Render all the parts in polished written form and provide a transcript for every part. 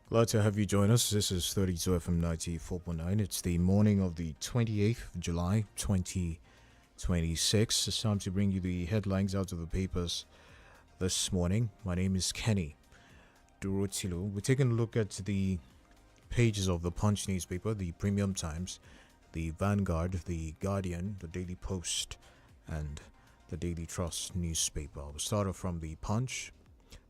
Glad to have you join us. This is 32 FM 94.9. It's the morning of the 28th of July 2026. It's time to bring you the headlines out of the papers this morning. My name is Kenny Durotilu. We're taking a look at the pages of the Punch newspaper, the Premium Times, the Vanguard, the Guardian, the Daily Post, and the Daily Trust newspaper. We'll start off from the Punch.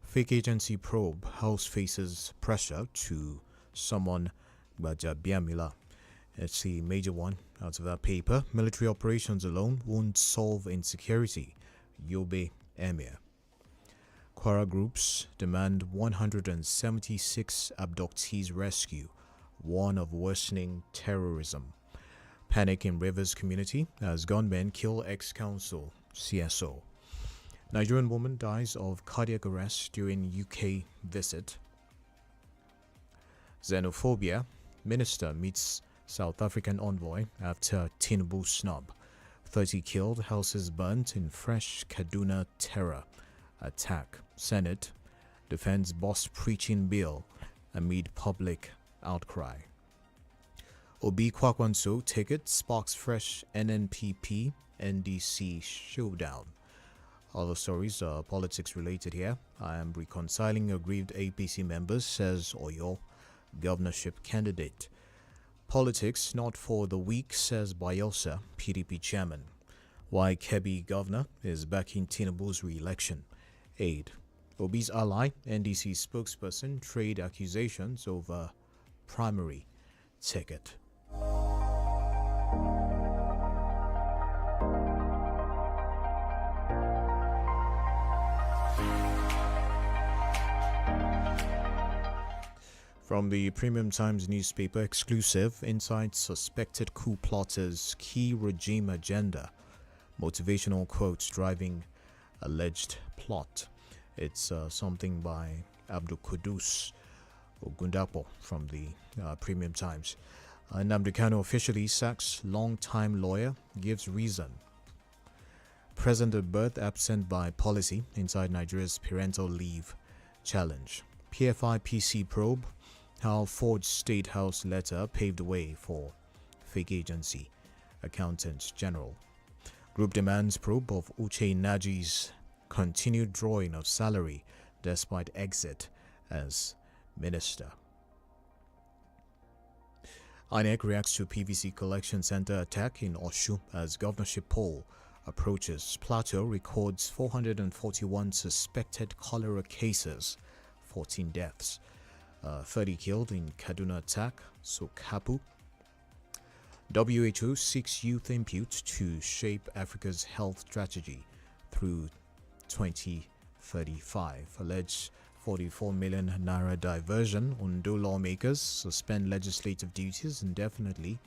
Fake agency probe. House faces pressure to summon Gbajabiamila. It's the major one out of that paper. Military operations alone won't solve insecurity. Yobe Emir. Kwara groups demand 176 abductees rescue. Warn of worsening terrorism. Panic in Rivers community as gunmen kill ex-council CSO. Nigerian woman dies of cardiac arrest during UK visit. Xenophobia. Minister meets South African envoy after Tinubu snub. 30 killed, houses burnt in fresh Kaduna terror attack. Senate defends boss preaching bill amid public outcry. Obi Kwakwanso ticket sparks fresh NNPP NDC showdown. Other stories are politics related here. I am reconciling aggrieved APC members, says Oyo governorship candidate. Politics not for the weak, says Bayelsa PDP chairman. Why Kebbi governor is backing Tinubu's re-election. Aid. Obi's ally, NDC spokesperson, trade accusations over primary ticket. From the Premium Times newspaper, exclusive inside suspected coup plotters' key regime agenda. Motivational quotes driving alleged plot. It's something by Abdul Kudus Ogundapo from the Premium Times. Nnamdi Kanu officially sacks long-time lawyer, gives reason. Present at birth absent by policy inside Nigeria's parental leave challenge. PFI-PC probe. How forged State House letter paved the way for fake agency. Accountant General. Group demands probe of Uche Naji's continued drawing of salary despite exit as minister. INEC reacts to PVC collection center attack in Oshu as governorship poll approaches. Plateau records 441 suspected cholera cases, 14 deaths. 30 killed in Kaduna attack, Sokapu. WHO seeks youth input to shape Africa's health strategy through 2035. Alleged 44 million naira diversion. Ondo lawmakers suspend legislative duties indefinitely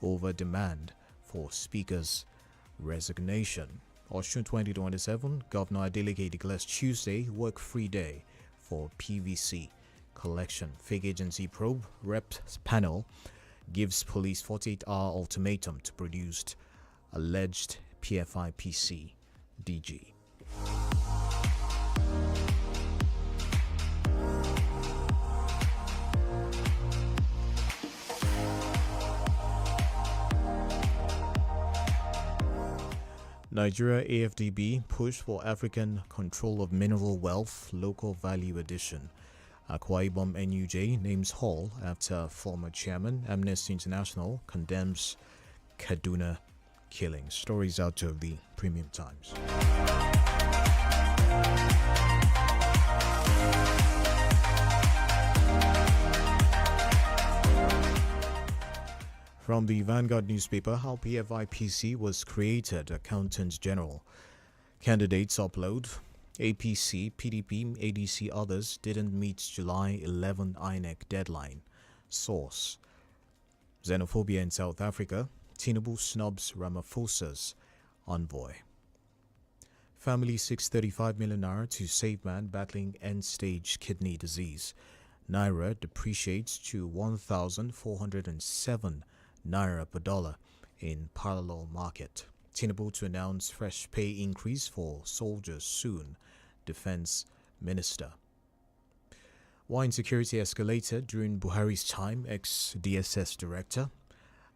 over demand for Speaker's resignation. Osun 2027, Governor Adeleke declares Tuesday work-free day for PVC collection. Fake agency probe. Reps panel gives police 48-hour ultimatum to produce alleged PFI-PC DG. Nigeria AFDB push for African control of mineral wealth, local value addition. Akwa Ibom NUJ names Hall after former chairman. Amnesty International condemns Kaduna killing. Stories out of the Premium Times. From the Vanguard newspaper, how PFIPC was created. Accountant General. Candidates upload. APC, PDP, ADC, others didn't meet July 11 INEC deadline. Source. Xenophobia in South Africa. Tinubu snubs Ramaphosa's envoy. Family seeks 35 million naira to save man battling end-stage kidney disease. Naira depreciates to 1,407 naira per dollar in parallel market. Tinubu to announce fresh pay increase for soldiers soon. Defense Minister. Why insecurity escalated during Buhari's time, ex-DSS director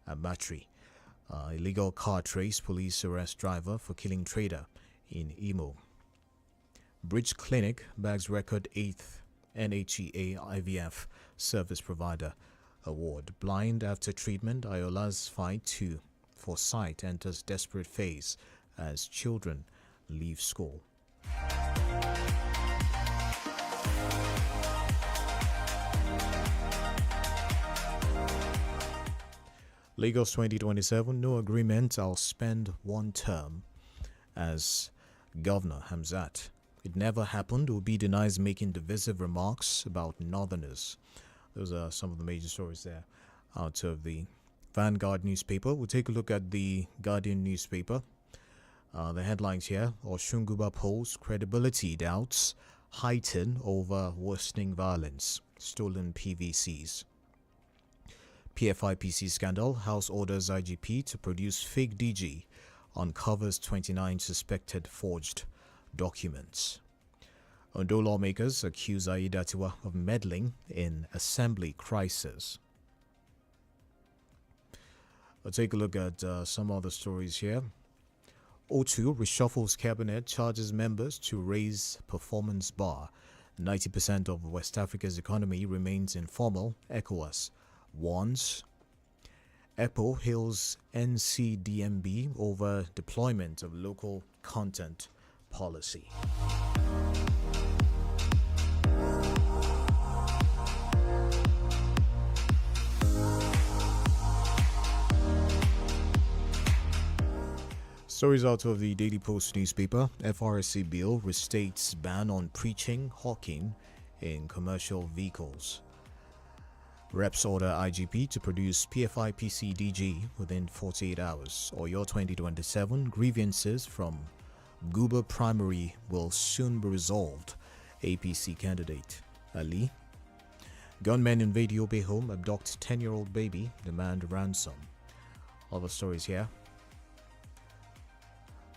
Battery. Illegal car trace, police arrest driver for killing trader in Imo. Bridge Clinic bags record 8th NHEA IVF service provider award. Blind after treatment, Ayola's fight for sight enters desperate phase as children leave school. Lagos 2027, no agreement, I'll spend one term as Governor Hamzat. It never happened. Obi denies making divisive remarks about Northerners. Those are some of the major stories there out of the Vanguard newspaper. We'll take a look at the Guardian newspaper. The headlines here: Oshunguba polls credibility doubts heighten over worsening violence, stolen PVCs. PFIPC scandal, House orders IGP to produce fake DG, uncovers 29 suspected forged documents. Ondo lawmakers accuse Aiyedatiwa of meddling in assembly crisis. I'll take a look at some other stories here. O2 reshuffles cabinet, charges members to raise performance bar. 90% of West Africa's economy remains informal, ECOWAS warns. EPO hails NCDMB over deployment of local content policy. Stories out of the Daily Post newspaper. FRSC bill restates ban on preaching, hawking in commercial vehicles. Reps order IGP to produce PFIPC DG within 48 hours. Or your 2027 grievances from Guba primary will soon be resolved. APC candidate Ali. Gunmen invade Yobe home, abduct 10-year-old baby, demand ransom. Other stories here.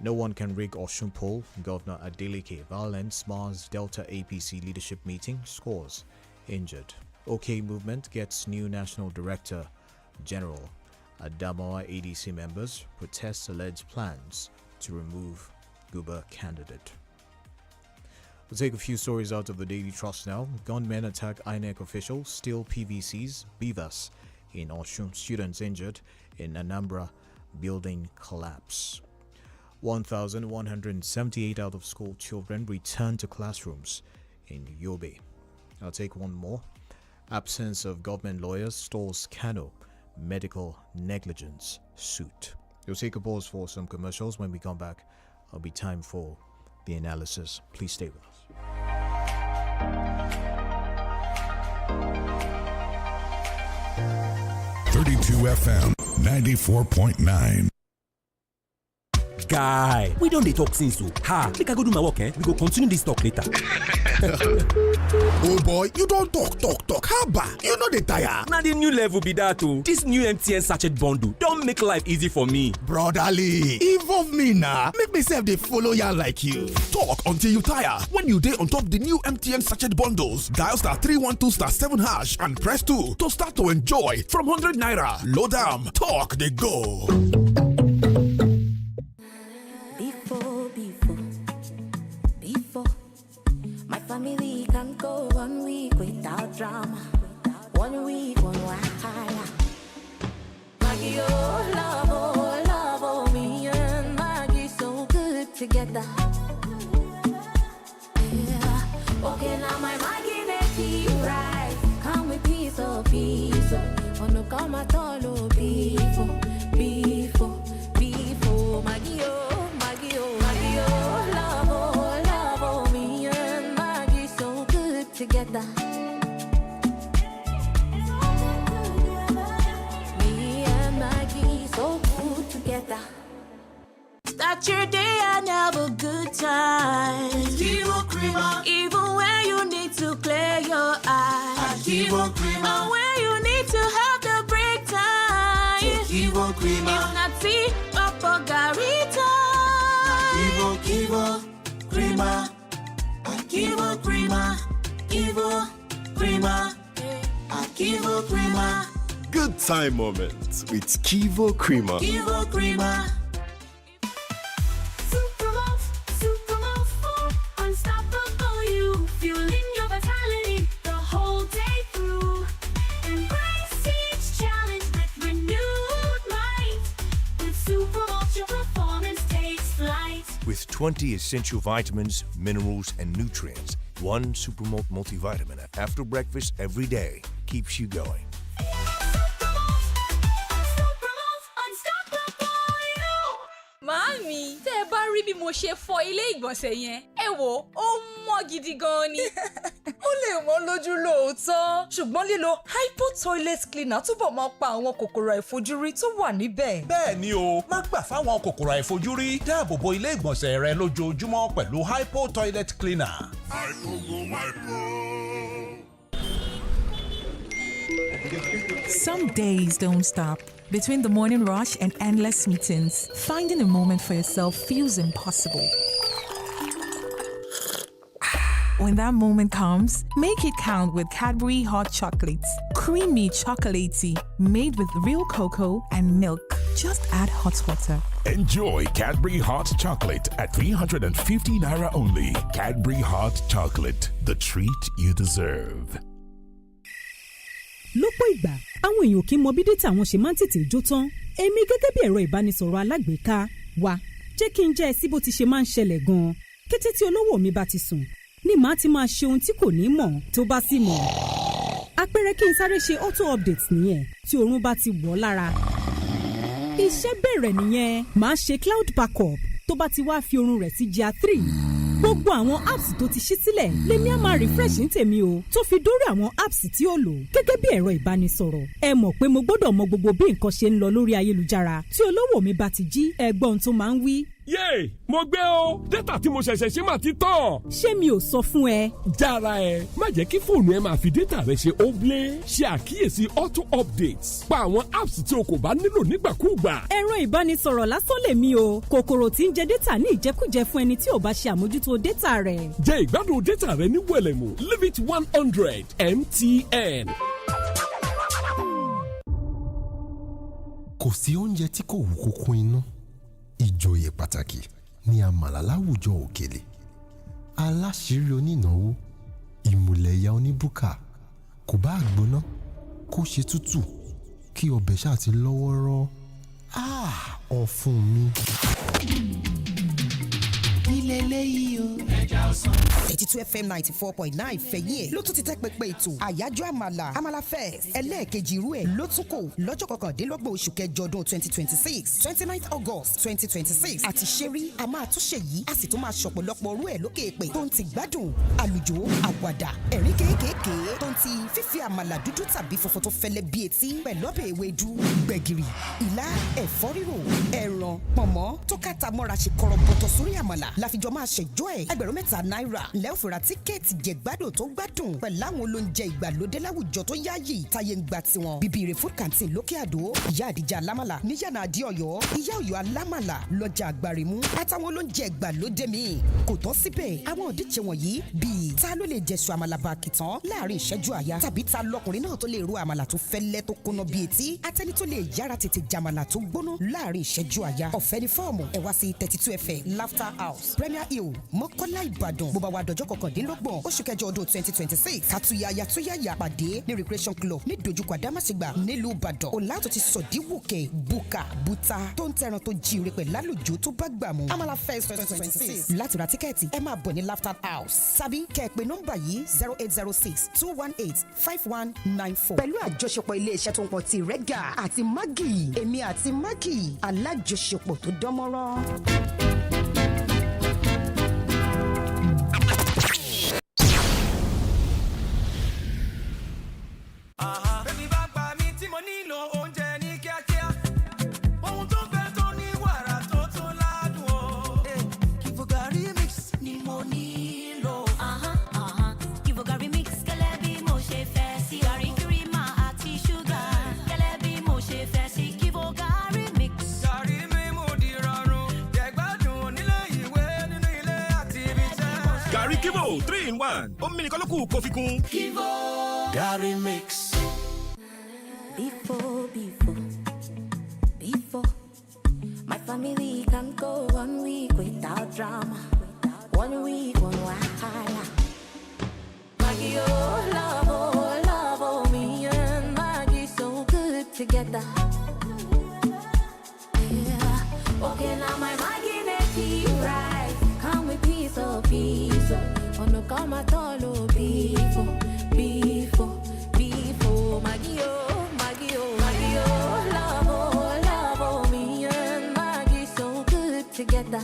No one can rig Osun poll, Governor Adeleke. Violence mars Delta APC leadership meeting, scores injured. OK movement gets new national director general. Adamawa ADC members protest alleged plans to remove Guba candidate. We'll take a few stories out of the Daily Trust now. Gunmen attack INEC officials, steal PVCs, Beavers in Osun. Students injured in Anambra building collapse. 1,178 out of school children return to classrooms in Yobe. I'll take one more. Absence of government lawyers stalls Kano medical negligence suit. We'll take a pause for some commercials. When we come back, it'll be time for the analysis. Please stay with us. FM 94.9. Guy, we don't dey talk since so. Make I go do my work, we go continue this talk later. Oh boy, you don't talk. Haba, you know the tire. Now the new level be that too. This new MTN sachet bundle don't make life easy for me. Brotherly, involve me now. Make myself dey follow ya like you. Talk until you tire. When you dey on top the new MTN sachet bundles, dial *312*7# and press 2 to start to enjoy from 100 naira. Load am, talk they go. Before, my family can go 1 week without drama. 1 week, one wahala. Maggie, love, oh, me and Maggie so good together. Yeah. Okay, now my Maggie, they keep right. Come with peace, oh, peace. Oh, no, come at all, oh, before. Maggie, love, oh, me and Maggie so good together. Me and Maggie so good together. Start your day and have a good time. Even when you need to clear your eyes. And when you need to have the break time. If not tea, Papa Garita. Kivo Crema. Kivo Creamer. Good time moments with Kivo Creamer. Kivo Creamer. Supermove, unstoppable you. Fueling your vitality the whole day through. Embrace each challenge with renewed might. With Supermove, your performance takes flight. With 20 essential vitamins, minerals, and nutrients, one Supermalt multivitamin after breakfast every day keeps you going. Màámi, tẹ́ ẹ bá rí bí mo ṣe fọ ilé ìgbọ̀nsẹ̀ yẹn, ẹ wò ó mọ́ gidi gan ni. Ó lè wọ́n lójú lóòótọ́, ṣùgbọ́n lílo hypo toilet cleaner túbọ̀ máa pa àwọn kòkòrò àìfojúrí tó wà níbẹ̀. Bẹ́ẹ̀ ni o, má gbà fáwọn kòkòrò àìfojúrí, dáàbò bo ilé ìgbọ̀nsẹ̀ rẹ lójoojúmọ́ pẹ̀lú hypo toilet cleaner. Some days don't stop. Between the morning rush and endless meetings, finding a moment for yourself feels impossible. When that moment comes, make it count with Cadbury hot chocolates. Creamy chocolatey, made with real cocoa and milk. Just add hot water. Enjoy Cadbury Hot Chocolate at 350 Naira only. Cadbury Hot Chocolate, the treat you deserve. Lọ́pọ̀ ìgbà, àwọn èèyàn kì í mọ bí dátà wọn ṣe máa ń tètè jó tán. Èmi gẹ́gẹ́ bí ẹ̀rọ ìbánisọ̀rọ̀ alágbèéká wa, jẹ́ kí n jẹ́ ẹ sí bó ti ṣe máa ń ṣẹlẹ̀ gan-an. Kété tí olówó mi bá ti sùn, ni màá ti máa ṣe ohun tí kò ní mọ̀ tó bá sì mọ̀. Àpẹẹrẹ kí n sáré ṣe auto update nìyẹn tí oorun bá ti wọ̀ lára. Iṣẹ́ bẹ̀rẹ̀ nìyẹn, màá ṣe cloud backup tó bá ti wá fi oorun rẹ̀ sí GR 3. Gbogbo àwọn apps tó ti ṣí sílẹ̀ lèmi á máa refresh ní tèmi o, tó fi dórí àwọn apps tí ó lò gẹ́gẹ́ bí ẹ̀rọ ìbánisọ̀rọ̀. Ẹ mọ̀ pé mo gbọ́dọ̀ mọ gbogbo bí nǹkan ṣe ń lọ lórí ayélujára. Tí olówó mi bá ti jí, ẹgbọ́n tó máa ń wí. Yéè, mo gbé o, dátà tí mo ṣẹ̀ṣẹ̀ ṣe máa ti tán. Ṣé mi ò sọ fún ẹ? Jára ẹ, má jẹ́ kí fóònù ẹ máa fi dátà rẹ ṣe óblé. Ṣe àkíyèsí auto updates. Pa àwọn apps tí o kò bá nílò nígbàkúùgbà. Ẹ̀rọ ìbánisọ̀rọ̀ lásán lèmi o. Kòkòrò tí ń jẹ dátà ní ìjẹkújẹ fún ẹni tí ò bá ṣe àmójútó dátà rẹ̀. Jẹ ìgbádùn dátà rẹ ní wẹ̀lẹ̀mú. Leave it 100 MTN. Kò sí oúnjẹ tí kò wú kókó inú. Ìjòyè pàtàkì ni àmàlà láwùjọ òkèlè. Aláṣírí onínáwó, ìmùlẹ̀ya oníbùkà, kò bá gbóná, kó ṣe tútù, kí ọbẹ̀ ṣáà ti lọ́wọ́rọ́. Ọ̀fun mi. Ilé eléyìí o. Ẹja ọsàn. 32 FM 94.9 fẹ̀yìn ẹ̀ ló tún ti tẹ́ pẹpẹ ètò àyájọ́ àmàlà fest ẹlẹ́ẹ̀kejì irú ẹ̀ ló tún kò lọ́jọ́ 29 oṣù kẹjọ ọdún 2026 29 August 2026 àti ṣẹ́rí a máa tún ṣe yìí a sì tún máa ṣọ̀pọ̀lọpọ̀ orú ẹ̀ lókè èpè tó ń ti gbádùn àlùjò àwàdà ẹ̀rín kéékèèké tó ń ti fífi àmàlà dúdú tàbí funfun tó fẹ́lẹ́ bí etí pẹ̀lú ọbẹ̀ ewédú gbẹ̀gìrì ìlà ẹ̀fọ́ rírò ẹran pọ̀nmọ́ tó kàtà mọ́ra ṣe kọ̀rọ̀bọ̀tọ̀ sórí àmàlà láfijọ́ máa ṣèjọ́ ẹ̀ ẹgbẹ̀rún 3 náírà lẹ́ọ̀fẹ̀rà tíkẹ́ẹ̀tì jẹ̀gbádùn tó gbádùn pẹ̀lú àwọn olóúnjẹ ìgbàlódé láwùjọ tó yáàyè táyé ń gba tiwọn bíbí food canteen lókè àdó ìyá àdìjà alámàlà níyànà àdí ọ̀yọ́ ìyá ọ̀yọ́ alámàlà lọ́jà àgbàrìmú àtàwọn olóúnjẹ ìgbàlódé míì kò tán síbẹ̀ àwọn òdíje wọ̀nyí bíi ta ló lè jẹ̀sù àmàlà bàkìtàn láàrin ìṣẹ́jú àyà tàbí ta lọkùnrin náà tó lè ro àmàlà tó fẹ́lẹ́ tó kóná bíi etí àtẹni tó lè yára tètè jàmàlà tó gbóná láàrin ìṣẹ́jú àyà ọ̀fẹ́ ni fọ́ọ̀mù ẹ wá sí 32 FM Laughter House Premier Hill Mọ́kọ́lá Ìbàdàn bó bá wà dọjọ́ kọkàndínlọ́gbọ̀n oṣù kẹjọ ọdún 2026 kàtúyàyà pàdé ní Recreation Club ní dojúkọ Àdámàṣègbà nílùú Ìbàdàn ọ̀làtò ti sọ̀díwòkè bùkà bùtà tó ń tẹran tó jíire pẹ̀ lálùjọ tó bá gbà mú Amala Fest 2026 láti ra tíkẹ́ẹ̀tì ẹ máa bọ̀ ní Laughter House tàbí kẹ́ẹ̀pẹ́ nọ́mbà yìí 0806-218-5194 pẹ̀lú àjọṣepọ̀ iléeṣẹ́ tó ń pọ̀ ti Rẹ́gà àti Maggi èmi àti Maggi alájọṣepọ̀ tó dánmọ́rán. Gàrí Kivo 3 in 1. Ó mímí nìkan ló kù kó fi kún. Kivo Gàrí mix. Before. My family can go 1 week without drama. 1 week, one wahala. Maggie, love, oh, me and Maggie so good together. Yeah. Okay, now my Maggie make you right. Come with peace, oh, peace. Oh, no, come at all, oh, before. Maggie, love, oh, me and Maggie so good together.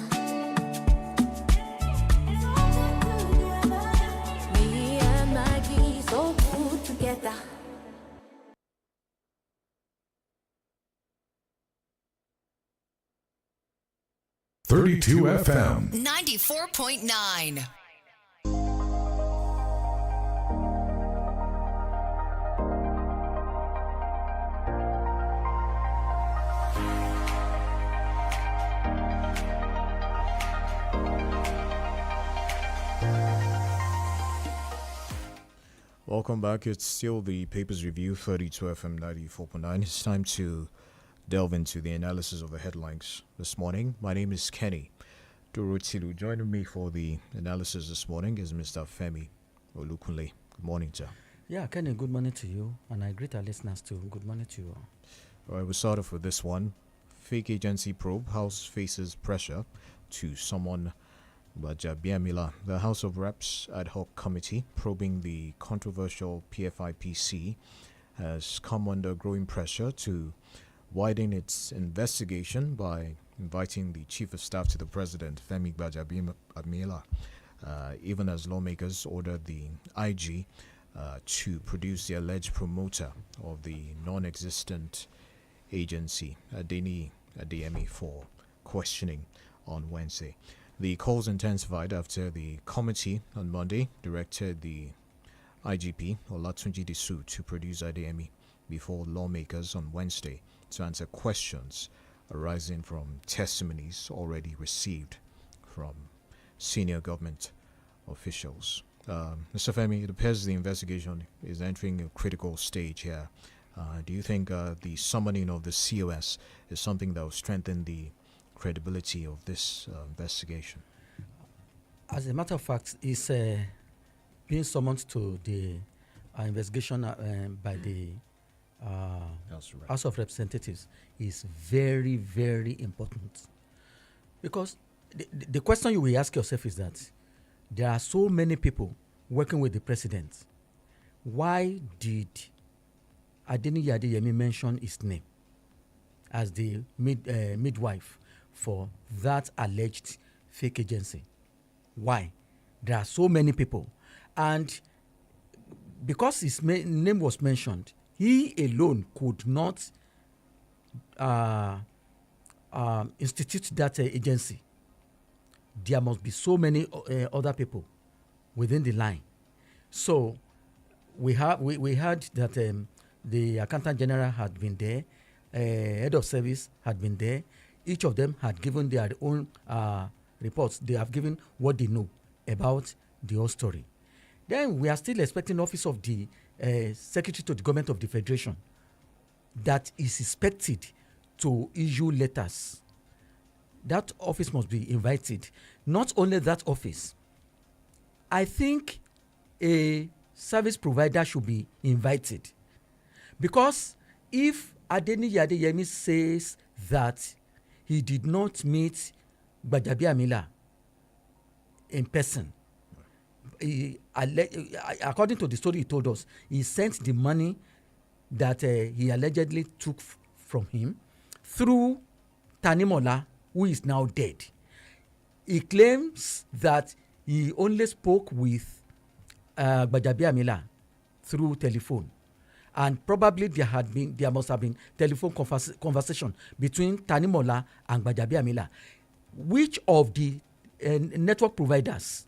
Me and Maggie so good together. .32 FM 94.9. Welcome back. It's still the Papers Review, 32 FM 94.9. It's time to delve into the analysis of the headlines this morning. My name is Kenny Durutilu. Joining me for the analysis this morning is Mr. Femi Olukunle. Good morning, sir. Yeah, Kenny, good morning to you, and I greet our listeners too. Good morning to you all. All right, we'll start off with this one. Fake agency probe. House faces pressure to summon 𝐔𝐈𝐒𝐂𝐋𝐈𝐒. The House of Reps ad hoc committee probing the controversial PFIPC has come under growing pressure to widen its investigation by inviting the Chief of Staff to the President, Femi 𝐔𝐈𝐒𝐂𝐋𝐈𝐒, even as lawmakers ordered the IG to produce the alleged promoter of the non-existent agency, Adeyemi, for questioning on Wednesday. The calls intensified after the committee on Monday directed the IGP, Olatunji Disu, to produce Adeyemi before lawmakers on Wednesday to answer questions arising from testimonies already received from senior government officials. Mr. Femi, it appears the investigation is entering a critical stage here. Do you think the summoning of the COS is something that will strengthen the credibility of this investigation? As a matter of fact, it's being summoned to the investigation by the House of Representatives is very, very important. Because the question you will ask yourself is that there are so many people working with the president. Why did Adeyemi mention his name as the midwife for that alleged fake agency? Why? There are so many people. And because his name was mentioned, he alone could not institute that agency. There must be so many other people within the line. So we heard that the Accountant General had been there, Head of Service had been there. Each of them had given their own reports. They have given what they know about the whole story. Then we are still expecting office of the Secretary to the Government of the Federation that is expected to issue letters. That office must be invited. Not only that office, I think a service provider should be invited. Because if Adeyemi says that he did not meet 𝐔𝐈𝐒𝐂𝐋𝐈𝐒 in person, according to the story he told us, he sent the money that he allegedly took from him through Tanimola, who is now dead. He claims that he only spoke with 𝐔𝐈𝐒𝐂𝐋𝐈𝐒 through telephone, and probably there must have been telephone conversation between Tanimola and 𝐔𝐈𝐒𝐂𝐋𝐈𝐒. Which of the network providers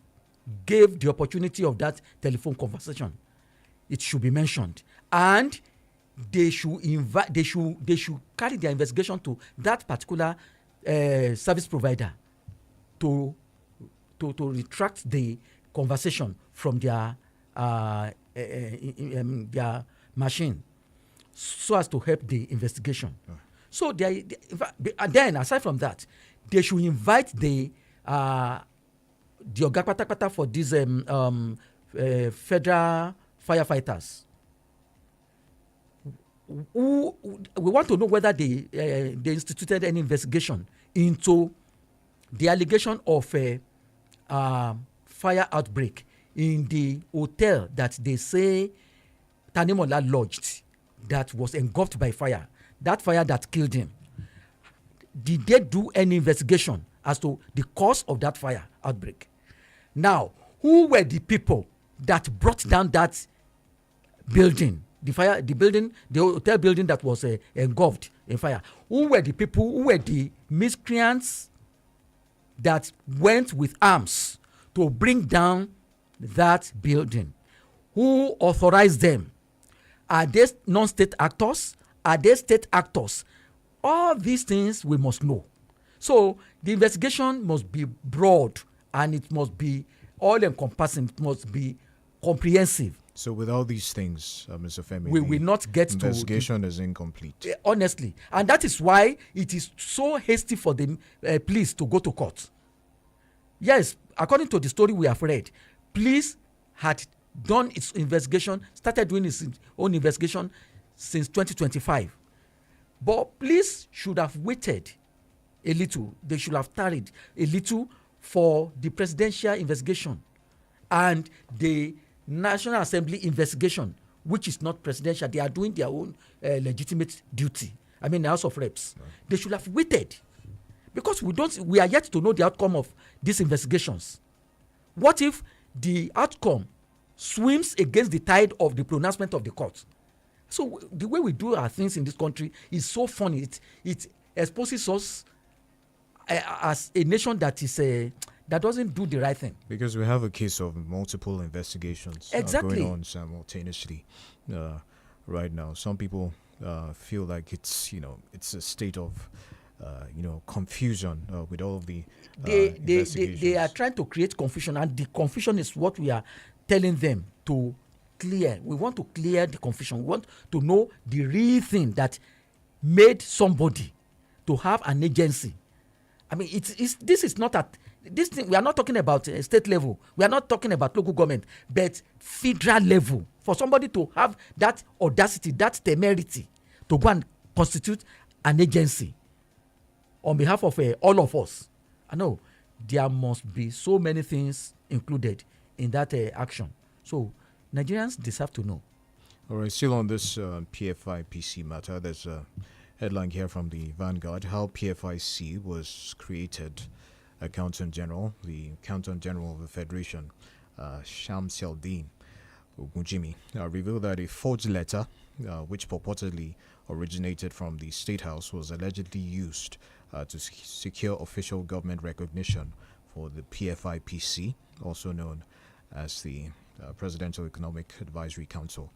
gave the opportunity of that telephone conversation? It should be mentioned, and they should carry their investigation to that particular service provider to retract the conversation from their machine. so as to help the investigation. So and then aside from that, they should invite the Oga Patapata for these federal firefighters. We want to know whether they instituted any investigation into the allegation of fire outbreak in the hotel that they say Tanimola lodged, that was engulfed by fire, that fire that killed him. Did they do any investigation as to the cause of that fire outbreak? Now, who were the people that brought down that building, the hotel building that was engulfed in fire? Who were the people, who were the miscreants that went with arms to bring down that building? Who authorized them? Are they non-state actors? Are they state actors? All these things we must know. So the investigation must be broad and it must be all-encompassing. It must be comprehensive. So with all these things, Mr. Femi, we will not get to investigation is incomplete. Honestly, and that is why it is so hasty for the police to go to court. Yes, according to the story we have read, police had done its investigation, started doing its own investigation since 2025. But police should have waited a little. They should have tarried a little for the presidential investigation and the National Assembly investigation, which is not presidential. They are doing their own legitimate duty. I mean, the House of Reps. Right. They should have waited, because we are yet to know the outcome of these investigations. What if the outcome swims against the tide of the pronouncement of the court? So the way we do our things in this country is so funny. It exposes us as a nation that is that doesn't do the right thing. Because we have a case of multiple investigations going on simultaneously right now. Some people feel like it's a state of confusion with all of the investigations. They are trying to create confusion, and the confusion is what we are telling them to clear. We want to clear the confusion. We want to know the real thing that made somebody to have an agency. I mean, this is not at this thing. We are not talking about state level. We are not talking about local government, but federal level. For somebody to have that audacity, that temerity, to go and constitute an agency on behalf of all of us. I know there must be so many things included in that action. So Nigerians deserve to know. All right, still on this PFIPC matter, there's a headline here from the Vanguard: how PFIC was created. Accountant General, the Accountant General of the Federation, Shamseldin Ogunjimi, revealed that a forged letter, which purportedly originated from the State House, was allegedly used to secure official government recognition for the PFIPC, also known as the Presidential Economic Advisory Council.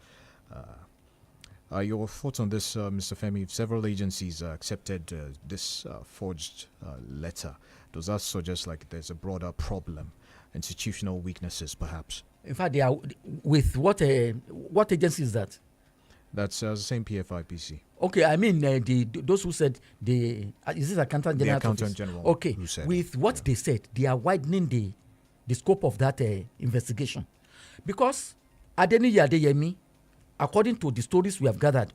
Your thoughts on this, Mr. Femi? Several agencies accepted this forged letter. Does that suggest like there's a broader problem, institutional weaknesses, perhaps? In fact, they are with what agency is that? That's the same PFIPC. Okay, I mean those who said is this Accountant General? The Accountant General. Okay, with what they said, they are widening the scope of that investigation, because Adeniyi Adeyemi, according to the stories we have gathered,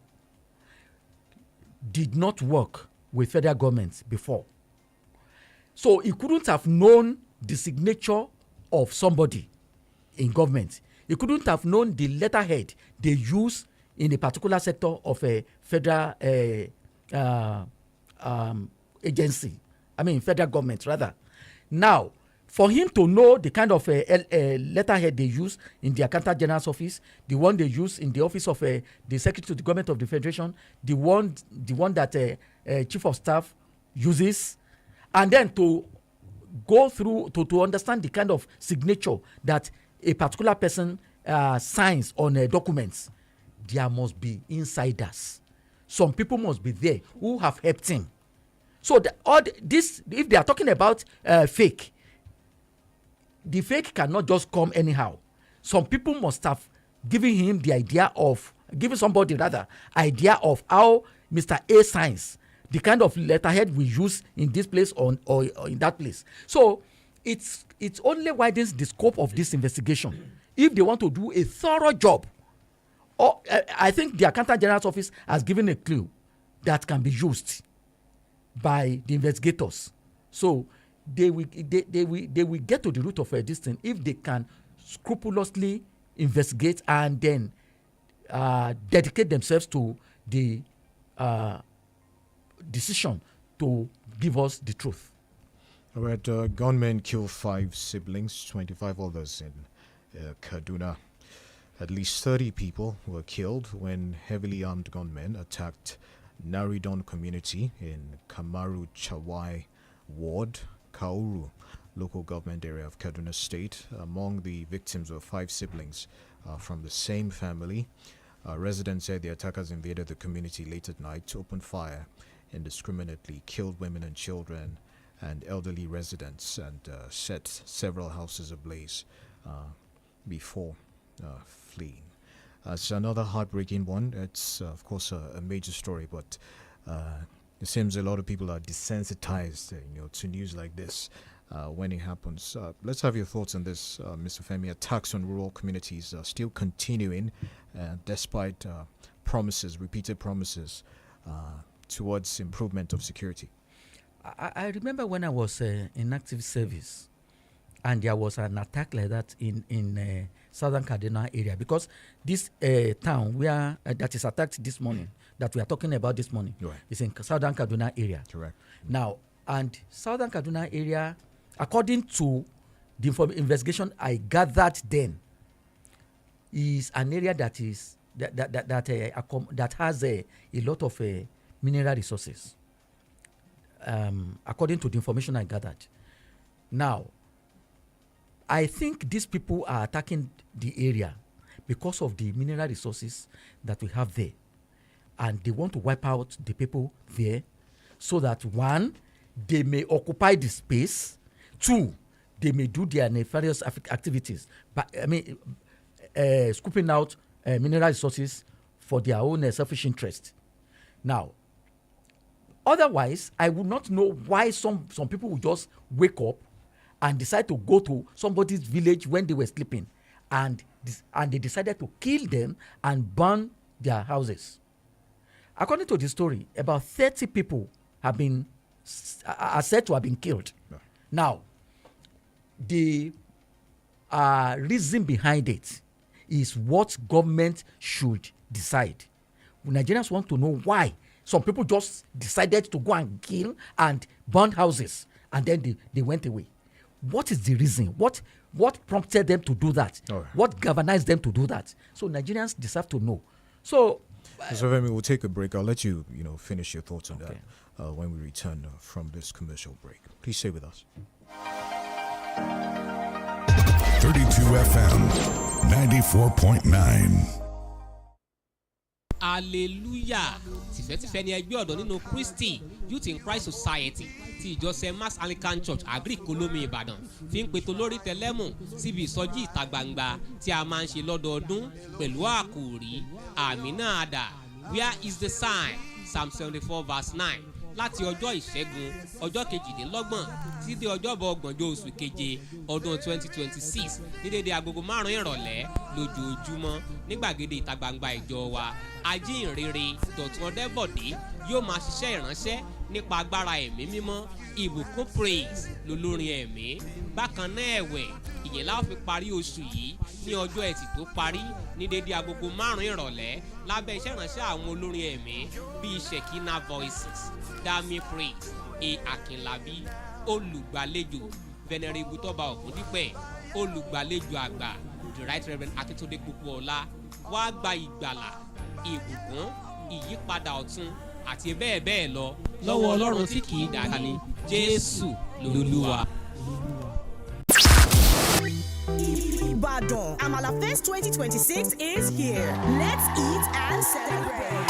did not work with federal government before. So he couldn't have known the signature of somebody in government. He couldn't have known the letterhead they use in a particular sector of a federal agency. I mean, federal government, rather. Now, for him to know the kind of letterhead they use in the Accountant General's office, the one they use in the office of the Secretary to the Government of the Federation, the one that Chief of Staff uses, and then to go through to understand the kind of signature that a particular person signs on documents, there must be insiders. Some people must be there who have helped him. So this, if they are talking about fake, the fake cannot just come anyhow. Some people must have given him the idea of giving somebody rather idea of how Mr. A signs, the kind of letterhead we use in this place or in that place. So it's only widens the scope of this investigation if they want to do a thorough job. Or I think the Accountant General's office has given a clue that can be used by the investigators. So they will get to the root of this thing if they can scrupulously investigate and then dedicate themselves to the decision to give us the truth. All right, gunmen kill 5 siblings, 25 others in Kaduna. At least 30 people were killed when heavily armed gunmen attacked Naridon community in Kamaru Chawai Ward, Kauru, local government area of Kaduna State. Among the victims were 5 siblings from the same family. Residents said the attackers invaded the community late at night, opened fire indiscriminately, killed women and children and elderly residents, and set several houses ablaze before fleeing. It's another heartbreaking one. It's of course a major story, but it seems a lot of people are desensitized, to news like this when it happens. Let's have your thoughts on this, Mr. Femi. Attacks on rural communities are still continuing, despite repeated promises towards improvement of security. I remember when I was in active service, and there was an attack like that in southern Kaduna area, because this town where that is attacked this morning, that we are talking about this morning, right, is in southern Kaduna area. Correct. Now, and southern Kaduna area, according to the investigation I gathered then, is an area that is that has a lot of mineral resources. According to the information I gathered. Now, I think these people are attacking the area because of the mineral resources that we have there. And they want to wipe out the people there so that, 1, they may occupy the space, 2, they may do their nefarious activities. But scooping out mineral resources for their own selfish interest. Now, otherwise, I would not know why some people would just wake up and decide to go to somebody's village when they were sleeping, and they decided to kill them and burn their houses. According to the story, about 30 people are said to have been killed. Yeah. Now, the reason behind it is what government should decide. Nigerians want to know why some people just decided to go and kill and burn houses, and then they went away. What is the reason? What prompted them to do that? Right. What galvanized them to do that? So Nigerians deserve to know. So, Mr. Femi, we'll take a break. I'll let you, finish your thoughts on that when we return from this commercial break. Please stay with us. 32 FM 94.9. hallelujah tìfẹ́tìfẹ́ ni ẹgbẹ́ ọ̀dọ́ nínú Christy Youth in Christ Society ti ìjọ St. Mark's Anglican Church Agric-Kolomi Ìbàdàn fi ń pètò lórí tẹlẹ́mù síbi ìsọjí ìta gbangba tí a máa ń ṣe lọ́dọọdún pẹ̀lú àkòrí Àmínà Àdà, Where is the sign? Psalm 74 verse 9 láti ọjọ́ ìṣẹ́gun ọjọ́ kejìdínlọ́gbọ̀n títí dé ọjọ́bọ̀ ọgbọ̀njọ́ oṣù keje ọdún 2026 ní dédé agogo 5 ìrọ̀lẹ́ lójoojúmọ́ ní gbàgede ìta gbangba ìjọ wa. Ajínrere Dọ̀tun Ọdẹ́bọ̀dé yóò máa ṣiṣẹ́ ìránṣẹ́ nípa agbára ẹ̀mí mímọ́. Ìbùkún praise lolórin ẹ̀mí. Bákan náà ẹ̀wẹ̀ ìyẹn la ó fi parí oṣù yìí ní ọjọ́ ẹtì tó parí ní dédé agogo 5 ìrọ̀lẹ́ lábẹ́ iṣẹ́ ìránṣẹ́ àwọn olórin ẹ̀mí bíi Shekinah Voices, Dami Praise, Akinlabi. Olùgbàlejò Venerable Tọ́ba Ògúndípẹ̀. Olùgbàlejò àgbà The Right Reverend Akíntúndé Pópóọlá. Wá gba ìgbàlà, ìbùkún, ìyípadà ọ̀tun àti bẹ́ẹ̀ bẹ́ẹ̀ lọ lọ́wọ́ Ọlọ́run tí kì í dàní. Jésù lolúwa. Ibadan Amala Fest 2026 is here. Let's eat and celebrate.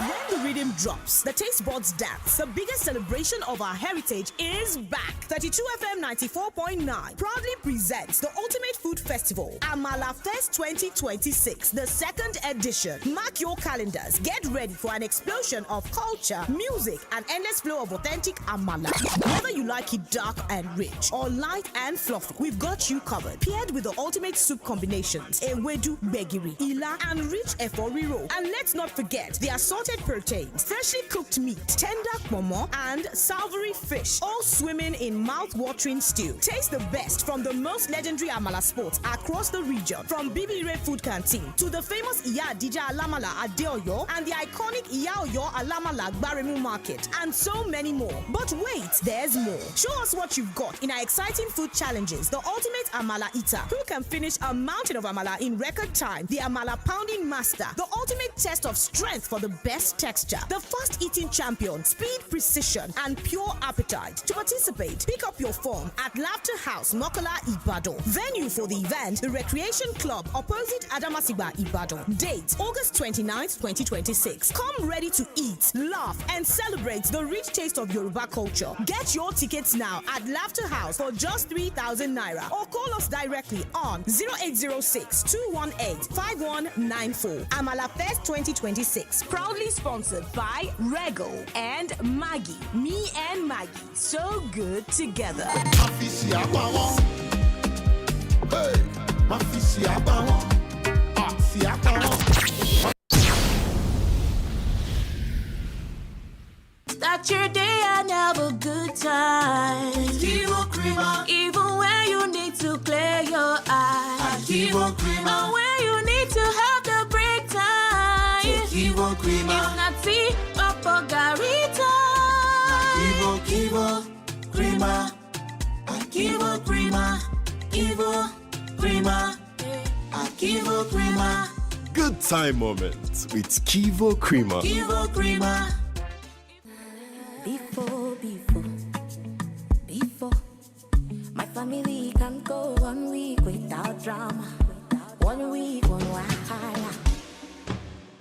When the rhythm drops, the taste buds dance. The biggest celebration of our heritage is back. 32 FM 94.9 proudly presents the Ultimate Food Festival, Amala Fest 2026, the second edition. Mark your calendars. Get ready for an explosion of culture, music, and endless flow of authentic Amala. Whether you like it dark and rich or light and fluffy, we've got you covered. Paired with the ultimate soup combinations, Ewedu, Begiri, Ila, and rich Efori roll. And let's not forget the assorted proteins, freshly cooked meat, tender pomo, and savory fish, all swimming in mouth-watering stew. Taste the best from the most legendary Amala spots across the region, from Bibi Ray Food Canteen to the famous Iya Dija Alamala Adeoyo and the iconic Iya Oyo Alamala Gbaremu Market, and so many more. But wait, there's more. Show us what you've got in our exciting food challenges, the ultimate Amala Eater, who can finish a mountain of Amala in record time, the Amala Pounding Master, the ultimate test of strength for the best texture, the fast eating champion, speed, precision, and pure appetite. To participate, pick up your form at Laughter House, Mokola, Ibadan. Venue for the event, the Recreation Club opposite Adamasiba, Ibadan. Date, August 29th, 2026. Come ready to eat, laugh, and celebrate the rich taste of Yoruba culture. Get your tickets now at Laughter House for just 3,000 naira, or call us directly on 0806 218 5194. Amala Fest 2026, proudly sponsored by Regal and Maggie. Me and Maggie, so good together. Start your day and have a good time. 𝐃𝐈𝐒, even when you need to clear your eyes. 𝐃𝐈𝐒, and when you need to have the break time. 𝐃𝐈𝐒, if not tea, papa gari time. 𝐃𝐈𝐒, 𝐃𝐈𝐒. Good time moments with 𝐃𝐈𝐒. 𝐃𝐈𝐒. Before, my family can go 1 week without drama. 1 week, one wahala.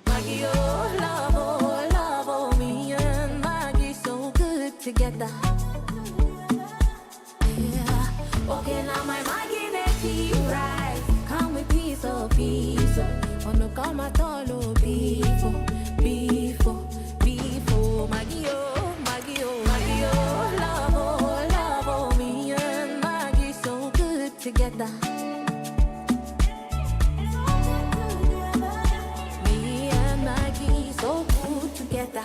Maggie, love, oh, me and Maggie so good together. Yeah, okay, now my Maggie make it right. Come with piece of peace. Wanna come at all, oh, before, Maggie, love, oh, me and Maggie so good together. Me and Maggie so good together.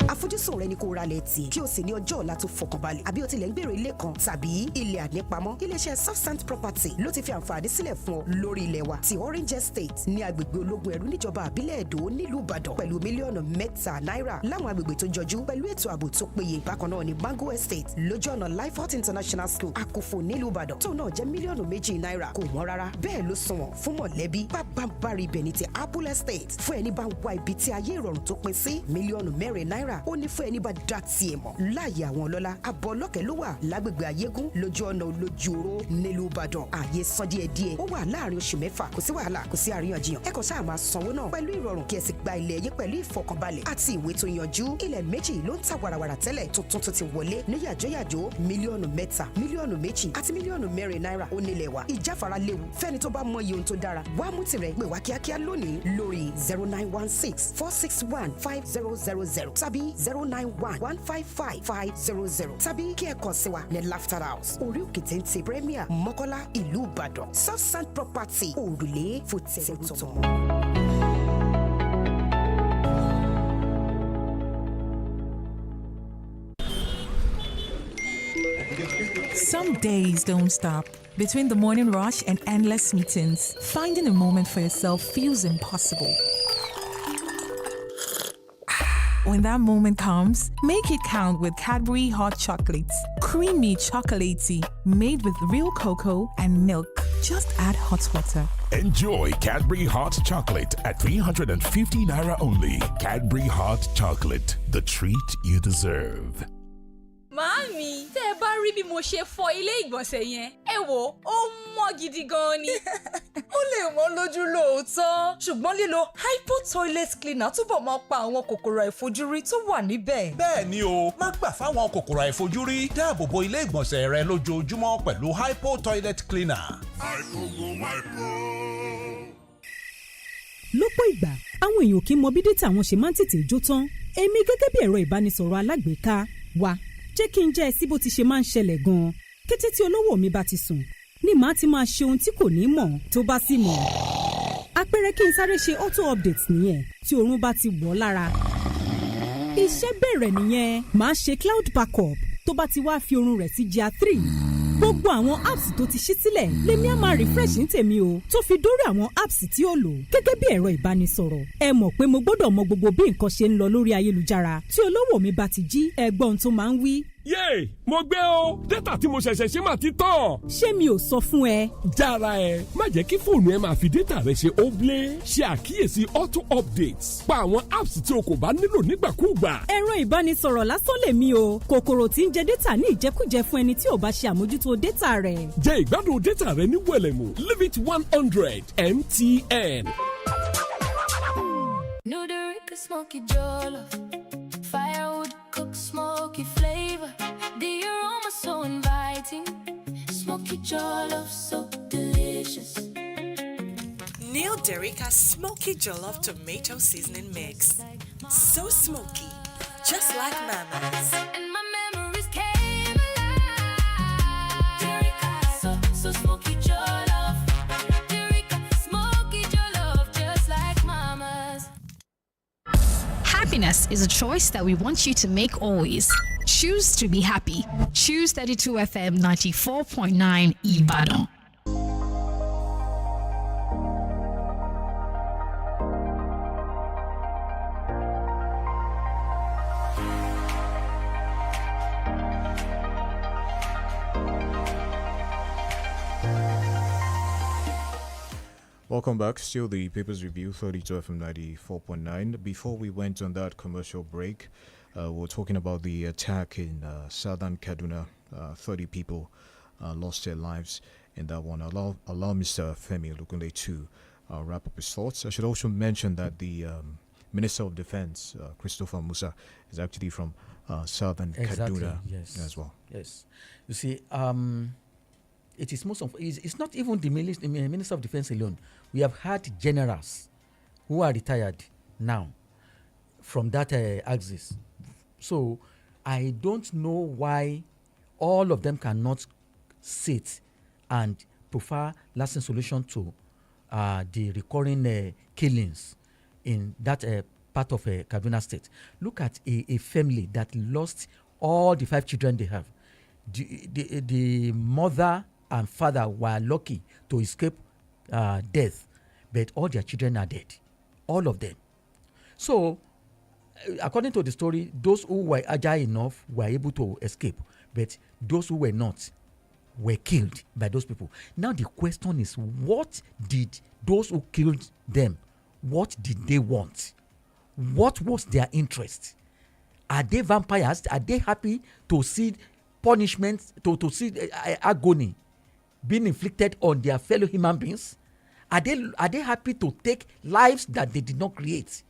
àfojúsùn rẹ ni kó ra lẹ̀ tì kí o sì ní ọjọ́ ọ̀la tó fọkànbalẹ̀ àbí o tilẹ̀ ń gbèrò ilé kan tàbí ilẹ̀ ànípamọ́. iléeṣẹ́ Southsand Property ló ti fi àǹfààní sílẹ̀ fún ọ lórí ilẹ̀ wa ti Orange Estate ní agbègbè ológun ẹ̀rú níjọba àbílẹ̀ Ẹdó nílùú Ìbàdàn pẹ̀lú mílíọ̀nù 3 náírà láwọn agbègbè tó jọjú pẹ̀lú ètò ààbò tó péye. bákan náà ni Mango Estate lójú ọ̀nà Lifehouse International School Àkófò nílùú Ìbàdàn tó náà jẹ́ mílíọ̀nù 2 náírà kò wọ́n rárá bẹ́ẹ̀ ló sunwọ̀n fún mọ̀lẹ́bí. pápánbárì ibẹ̀ ní ti Apple Estate fún ẹni bá wá ibi tí ayé ìrọ̀rùn tó pin sí mílíọ̀nù 4 náírà ó ní fún ẹni bá dá tiẹ̀ mọ̀. láàyè àwọn ọlọ́lá abọ́ ọlọ́kẹ́ ló wà lágbègbè Ayégún lójú ọ̀nà Olójúoró nílùú Ìbàdàn. ààyè san díẹ̀díẹ̀ ó wà láàrin oṣù 6 kò sí wàhálà kò sí àríyànjiyàn ẹ kàn sáà máa sanwó náà pẹ̀lú ìrọ̀rùn kí ẹ sì gba ilẹ̀ yín pẹ̀lú ìfọkànbalẹ̀ àti ìwé tó yanjú. ilẹ̀ méjì ló ń ta wàràwàrà tẹ́lẹ̀ tuntun tó ti wọlé ní yàjóyàjó mílíọ̀nù 3 mílíọ̀nù 2 àti mílíọ̀nù 4 náírà ó nílẹ̀ wa. ìjáfara léwu fẹ́ni tó bá mọ iye ohun tó dára wá mú tirẹ̀ pè wá kíákíá lónìí lórí 0916 461 5000 tàbí 091-155-500 tàbí kí ẹ kàn sí wa ní Laughter House orí òkè téńté Premier Mọ́kọ́lá ìlú Ìbàdàn. Southsand Property òrùlé fòtẹ́ẹ̀tọ̀. Some days don't stop. Between the morning rush and endless meetings, finding a moment for yourself feels impossible. When that moment comes, make it count with Cadbury Hot Chocolates. Creamy chocolatey, made with real cocoa and milk. Just add hot water. Enjoy Cadbury Hot Chocolate at 350 naira only. Cadbury Hot Chocolate, the treat you deserve. Màámi, tẹ́ ẹ bá rí rí bí mo ṣe fọ ilé ìgbọ̀nsẹ̀ yẹn ẹ wò ó mọ́ gidi gan ni. ó lè wọ́n lójú lóòótọ́ ṣùgbọ́n lílo hypo toilet cleaner túbọ̀ máa pa àwọn kòkòrò àìfojúrí tó wà níbẹ̀. bẹ́ẹ̀ ni o má gbà fáwọn kòkòrò àìfojúrí dáàbò bo ilé ìgbọ̀nsẹ̀ rẹ lójoojúmọ́ pẹ̀lú hypo toilet cleaner. lọ́pọ̀ ìgbà àwọn èèyàn kì í mọ bí dátà wọn ṣe máa ń tètè jó tán èmi gẹ́gẹ́ bí ẹ̀rọ ìbánisọ̀rọ̀ alágbèéká wa jẹ́ kí n jẹ́ ẹ sí bó ti ṣe máa ń ṣẹlẹ̀ gan-an kété tí olówó mi bá ti sùn ni màá ti máa ṣe ohun tí kò ní mọ̀ tó bá sì mọ̀ àpẹẹrẹ kí n sáré ṣe auto update nìyẹn tí oorun bá ti wọ̀ lára iṣẹ́ bẹ̀rẹ̀ nìyẹn màá ṣe cloud backup tó bá ti wá fi oorun rẹ̀ sí GIA 3 gbogbo àwọn apps tó ti ṣí sílẹ̀ lèmi á máa refresh ní tèmi o tó fi dórí àwọn apps tí ó lò gẹ́gẹ́ bí ẹ̀rọ ìbánisọ̀rọ̀ ẹ mọ̀ pé mo gbọ́dọ̀ mọ gbogbo bí nǹkan ṣe ń lọ lórí ayélujára tí olówó mi bá ti jí ẹgbọ́n tó máa ń wí. yéè mo gbé o dátà tí mo ṣẹ̀ṣẹ̀ ṣe máa ti tán. ṣé mi ò sọ fún ẹ. jára ẹ má jẹ́ kí fóònù ẹ máa fi dátà rẹ ṣe óblé ṣe àkíyèsí auto updates pa àwọn apps tí o kò bá nílò nígbàkúùgbà. ẹ̀rọ ìbánisọ̀rọ̀ lásán lèmi o kòkòrò tí ń jẹ dátà ní ìjẹkújẹ fún ẹni tí ò bá ṣe àmójútó dátà rẹ̀. jẹ ìgbádùn dátà rẹ ní wẹ̀lẹ̀mú limit 100 MTN. Nuderica smoky jollof, firewood cook smoky flavor. The aroma so inviting, smoky jollof so delicious. Neil Derica Smoky Jollof Tomato Seasoning Mix. So smoky, just like Mama's. And my memories came alive. Derica, so smoky jollof. Derica, smoky jollof, just like Mama's. Happiness is a choice that we want you to make always. Choose to be happy. Choose 32 FM 94.9 Ibadan. Welcome back. Still the Papers Review, 32 FM 94.9. Before we went on that commercial break, we were talking about the attack in southern Kaduna. 30 people lost their lives in that one. Allow Mr. Femi Olukunle to wrap up his thoughts. I should also mention that the Minister of Defense, Christopher Musa, is actually from southern Kaduna as well. Yes. You see, it is most of it's not even the Minister of Defense alone. We have had generals who are retired now from that axis. So I don't know why all of them cannot sit and prefer lasting solution to the recurring killings in that part of Kaduna State. Look at a family that lost all the 5 children they have. The mother and father were lucky to escape death, but all their children are dead, all of them. So, according to the story, those who were agile enough were able to escape, but those who were not were killed by those people. Now the question is, what did those who killed them, what did they want? What was their interest? Are they vampires? Are they happy to see punishment, to see agony being inflicted on their fellow human beings? Are they happy to take lives that they did not create?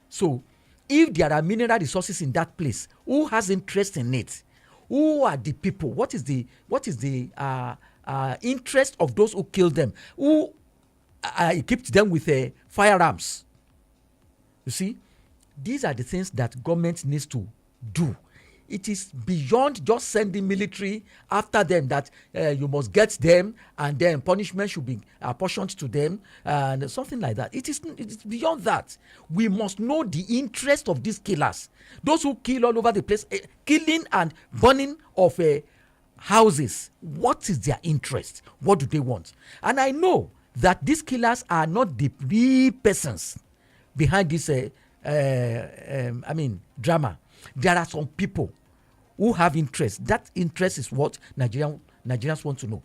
So, if there are mineral resources in that place, who has interest in it? Who are the people? What is the interest of those who killed them? Who equipped them with firearms? You see, these are the things that government needs to do. It is beyond just sending military after them, that you must get them and then punishment should be apportioned to them and something like that. It is beyond that. We must know the interest of these killers. Those who kill all over the place, killing and burning of houses. What is their interest? What do they want? And I know that these killers are not the real persons behind this drama. There are some people who have interest. That interest is what Nigerians want to know.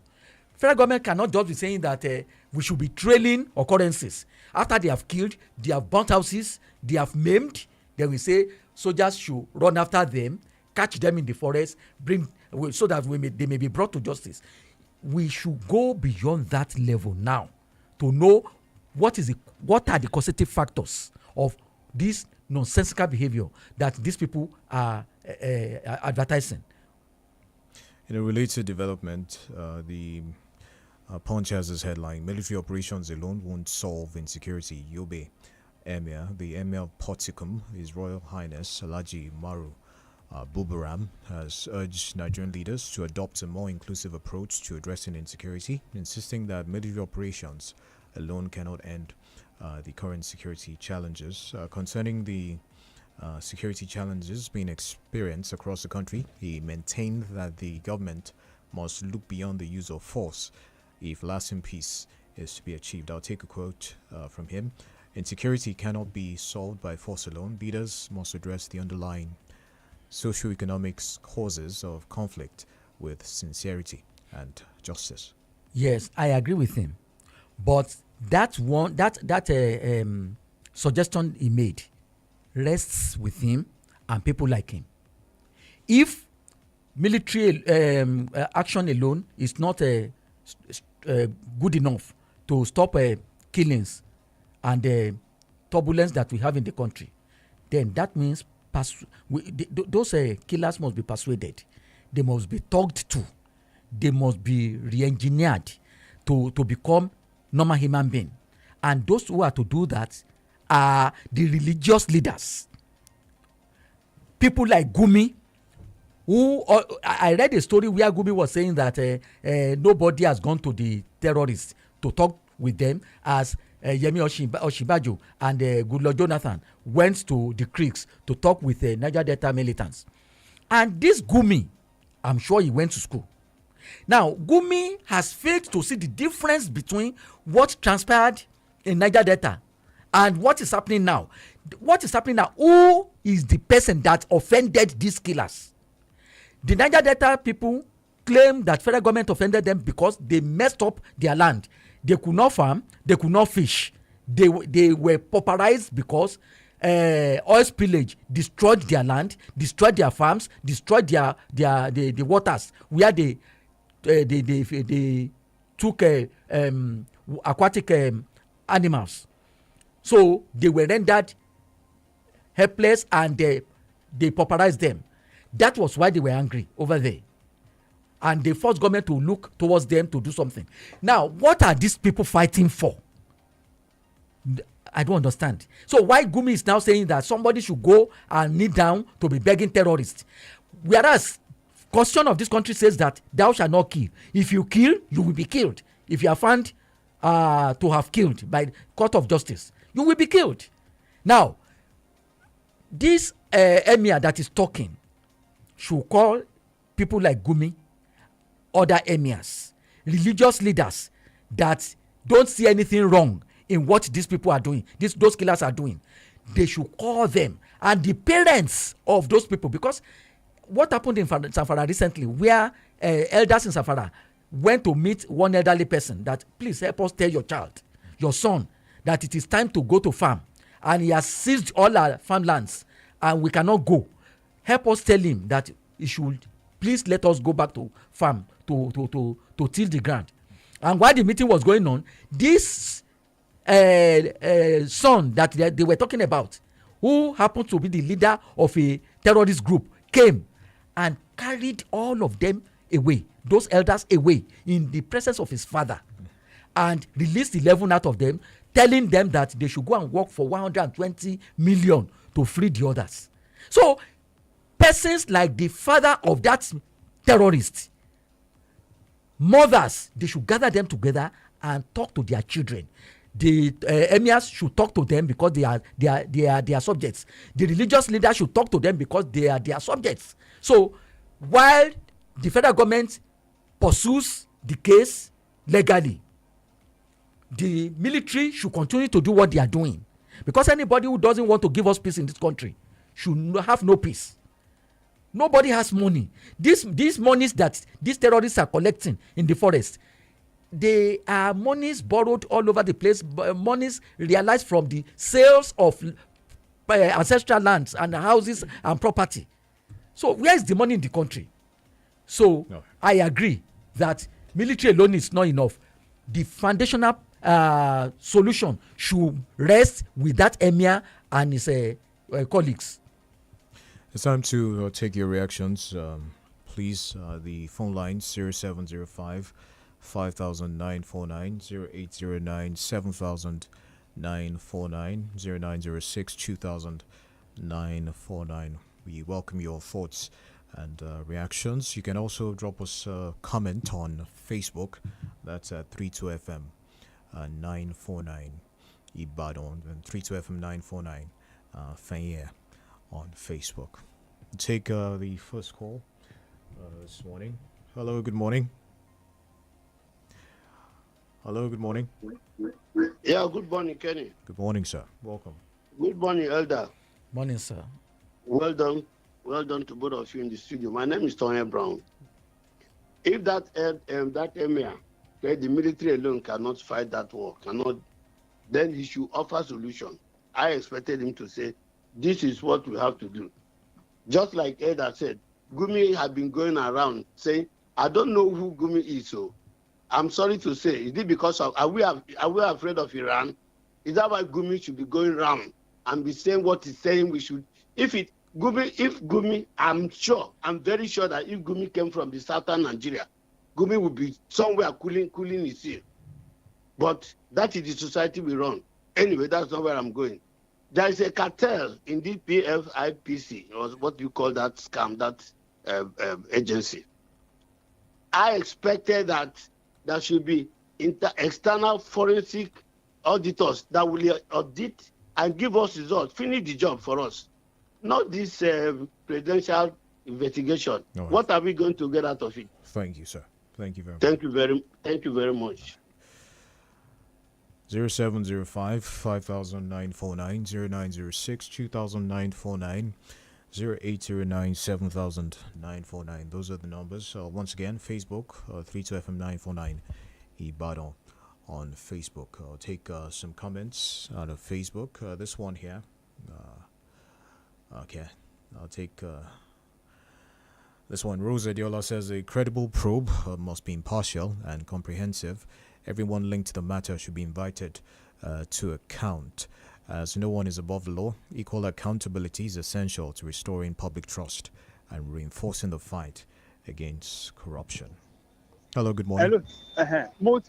Federal government cannot just be saying that we should be trailing occurrences. After they have killed, they have burnt houses, they have maimed, then we say soldiers should run after them, catch them in the forest, bring so that they may be brought to justice. We should go beyond that level now to know what are the causative factors of this nonsensical behavior that these people are advertising. In a related development, the Punch has this headline: military operations alone won't solve insecurity. Yobe Emir, the Emir of Porticum, His Royal Highness Alhaji Maru Bubaram, has urged Nigerian leaders to adopt a more inclusive approach to addressing insecurity, insisting that military operations alone cannot end the current security challenges. Concerning the security challenges being experienced across the country, he maintained that the government must look beyond the use of force if lasting peace is to be achieved. I'll take a quote from him. Insecurity cannot be solved by force alone. Leaders must address the underlying socioeconomic causes of conflict with sincerity and justice. Yes, I agree with him. But that suggestion he made rests with him and people like him. If military action alone is not good enough to stop killings and turbulence that we have in the country, then that means those killers must be persuaded. They must be talked to. They must be re-engineered to become normal human beings. And those who are to do that are the religious leaders. People like Gumi, who I read a story where Gumi was saying that nobody has gone to the terrorists to talk with them, as Yemi Oshibajo and Goodluck Jonathan went to the creeks to talk with Niger Delta militants. And this Gumi, I'm sure he went to school. Now, Gumi has failed to see the difference between what transpired in Niger Delta and what is happening now. What is happening now? Who is the person that offended these killers? The Niger Delta people claim that federal government offended them because they messed up their land. They could not farm, they could not fish. They were pauperized because oil spillage destroyed their land, destroyed their farms, destroyed the waters where they took aquatic animals. So they were rendered helpless and they pauperized them. That was why they were angry over there. And they forced government to look towards them to do something. Now, what are these people fighting for? I don't understand. So why Gumi is now saying that somebody should go and kneel down to be begging terrorists? Whereas Constitution of this country says that thou shalt not kill. If you kill, you will be killed. If you are found to have killed by the court of justice, you will be killed. Now, this emir that is talking should call people like Gumi, other emirs, religious leaders that don't see anything wrong in what these people are doing, those killers are doing. They should call them and the parents of those people, because what happened in Zamfara recently, where elders in Zamfara went to meet one elderly person that, please help us tell your child, your son, that it is time to go to farm, and he has seized all our farmlands and we cannot go. Help us tell him that he should please let us go back to farm to till the ground. And while the meeting was going on, this son that they were talking about, who happened to be the leader of a terrorist group, came and carried all of them away, those elders away, in the presence of his father, and released 11 out of them, telling them that they should go and work for 120 million to free the others. So persons like the father of that terrorist, mothers, they should gather them together and talk to their children. The emirs should talk to them because they are their subjects. The religious leaders should talk to them because they are their subjects. So while the federal government pursues the case legally, the military should continue to do what they are doing, because anybody who doesn't want to give us peace in this country should have no peace. Nobody has money. These monies that these terrorists are collecting in the forest, they are monies borrowed all over the place, monies realized from the sales of ancestral lands and houses and property. So where is the money in the country? So I agree that military alone is not enough. The foundational solution should rest with that emir and his colleagues. It's time to take your reactions. Please, the phone line 0705 5949, 0809 7949, 0906 2949. We welcome your thoughts and reactions. You can also drop us a comment on Facebook. That's at 32FM 949 Ibadan and 32FM 949 Fanye on Facebook. Take the first call this morning. Hello, good morning. Hello, good morning. Yeah, good morning, Kenny. Good morning, sir. Welcome. Good morning, Elder. Morning, sir. Well done to both of you in the studio. My name is Tony Brown. If that emir, the military alone cannot fight that war, then he should offer solution. I expected him to say, this is what we have to do. Just like Elder said, Gumi had been going around saying, I don't know who Gumi is, so I'm sorry to say, is it because of, are we afraid of Iran? Is that why Gumi should be going around and be saying what he's saying we should? If Gumi, I'm very sure that if Gumi came from the southern Nigeria, Gumi would be somewhere cooling his ear. But that is the society we run. Anyway, that's not where I'm going. There is a cartel in the PFIPC, or what you call that scam, that agency. I expected that there should be external forensic auditors that will audit and give us results, finish the job for us. Not this presidential investigation. No. What are we going to get out of it? Thank you, sir. Thank you very much. Thank you very much. 0705 5949, 0906 2949, 0809 7949. Those are the numbers. Once again, Facebook, 32FM 949 Ibadan on Facebook. I'll take some comments out of Facebook. This one here. Okay, I'll take this one. Rosa Diola says a credible probe must be impartial and comprehensive. Everyone linked to the matter should be invited to account. As no one is above the law, equal accountability is essential to restoring public trust and reinforcing the fight against corruption. Hello, good morning. Hello. Hello,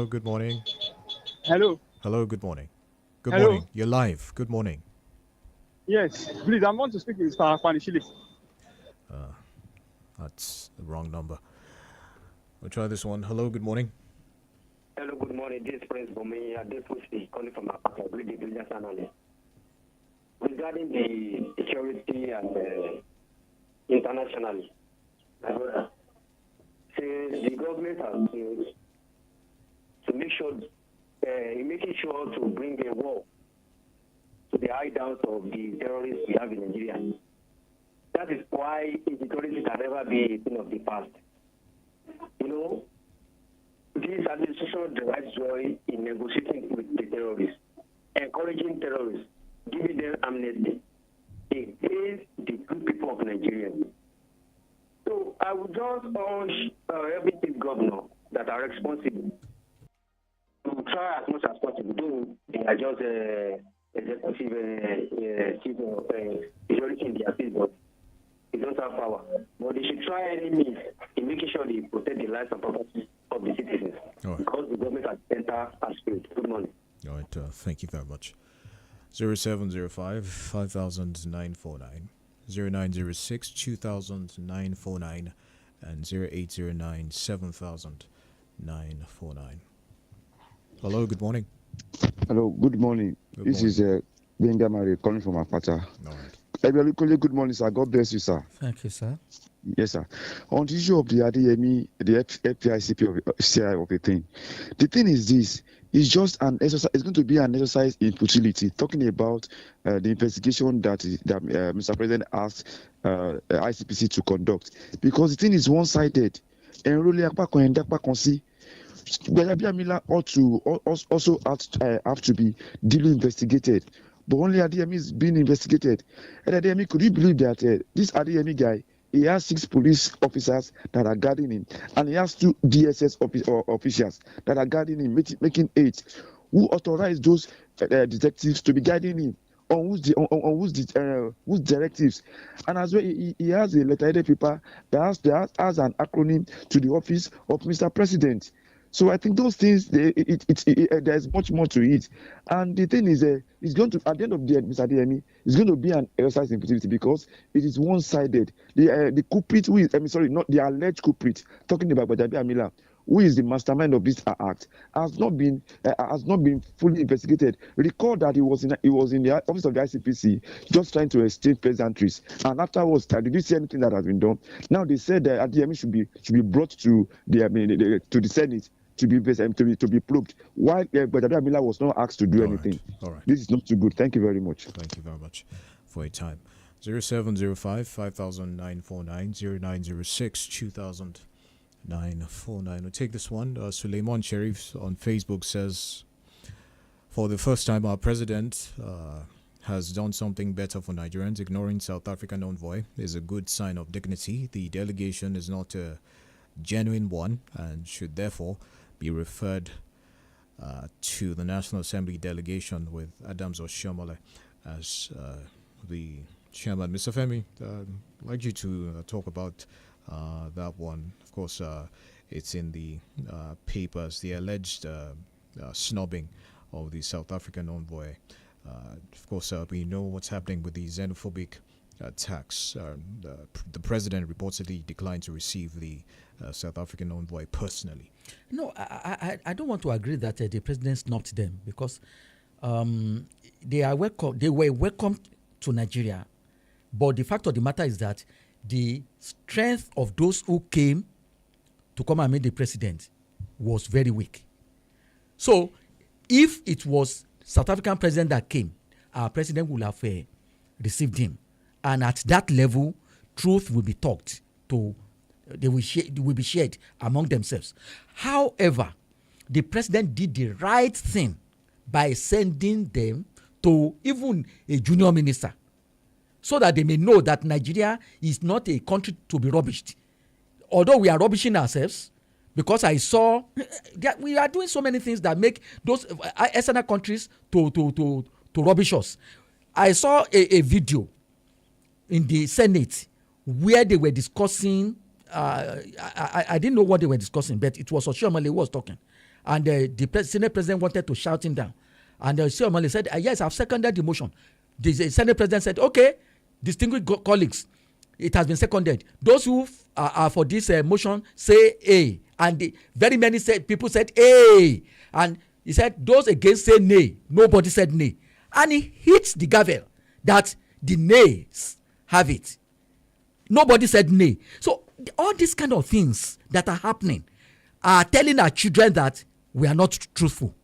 good morning. Hello. Hello, good morning. Good Hello. morning. You're live. Good morning. Yes, please, I want to speak with Mr. Kwanishili. That's the wrong number. We'll try this one. Hello, good morning. Hello, good morning. This is Prince Bomi Adefusi calling from Apaka, Greedy Business Analyst. Regarding the security and internationally, the government has to make sure, making sure to bring a war to the hideouts of the terrorists we have in Nigeria. That is why insecurity can never be a thing of the past. You know, this administration derives joy in negotiating with the terrorists, encouraging terrorists, giving them amnesty against the good people of Nigeria. So I would just urge every state governor that are responsible to try as much as possible. Though they are just executive chief of security in their state, but they don't have power. But they should try any means in making sure they protect the lives and property of the citizens. Right. Because the government has entered our spirit. Good morning. All right, thank you very much. 0705 5949, 0906 2949, and 0809 7949. Hello, good morning. Hello, good morning. This is Benga Mari calling from Apata. All right. Good morning, sir. God bless you, sir. Thank you, sir. Yes, sir. On the issue of the ADME, the FPICP of the thing, the thing is this: it's just an exercise. It's going to be an exercise in futility, talking about the investigation that Mr. President asked ICPC to conduct, because the thing is one-sided. And really, Amila ought to also have to be duly investigated. But only ADME is being investigated. And ADME, could you believe that this ADME guy he has 6 police officers that are guarding him, and he has 2 DSS officials that are guarding him, making 8. Who authorized those detectives to be guiding him? On whose directives? And as well, he has a letterheaded paper that has an acronym to the office of Mr. President. So I think those things, there's much more to it. And the thing is, it's going to, at the end of the day, Mr. DME, it's going to be an exercise in futility because it is one-sided. The culprit, not the alleged culprit, talking about Gbajabiamila, who is the mastermind of this act, has not been fully investigated. Recall that he was in the office of the ICPC just trying to exchange pleasantries, and afterwards, did you see anything that has been done? Now they said that Adeyemi should be brought to the Senate to be probed, while Gbajabiamila was not asked to do anything. All right. This is not too good. Thank you very much. Thank you very much for your time. 0705 5949 0906 2000. 949. We'll take this one. Suleiman Sharif on Facebook says, for the first time, our president has done something better for Nigerians. Ignoring South African envoy is a good sign of dignity. The delegation is not a genuine one and should therefore be referred to the National Assembly delegation with Adams Oshiomhole as the chairman. Mr. Femi, I'd like you to talk about that one. Of course, it's in the papers, the alleged snubbing of the South African envoy. Of course, we know what's happening with the xenophobic attacks. The president reportedly declined to receive the South African envoy personally. No, I don't want to agree that the president snubbed them, because they are welcome. They were welcome to Nigeria, but the fact of the matter is that the strength of those who came to come and meet the president was very weak. So, if it was South African president that came, our president would have received him, and at that level, truth will be talked to. They will be shared among themselves. However, the president did the right thing by sending them to even a junior minister, so that they may know that Nigeria is not a country to be rubbished. Although we are rubbishing ourselves, because I saw that we are doing so many things that make those external countries to rubbish us. I saw a video in the Senate where they were discussing, I didn't know what they were discussing, but it was Oshiomhole who was talking. And the Senate president wanted to shout him down. And Oshiomhole said, yes, I've seconded the motion. The Senate president said, okay, distinguished colleagues, it has been seconded. Those who are for this motion say A. And very many people said A. And he said, those against say nay. Nobody said nay. And he hits the gavel that the nays have it. Nobody said nay. So all these kind of things that are happening are telling our children that we are not truthful.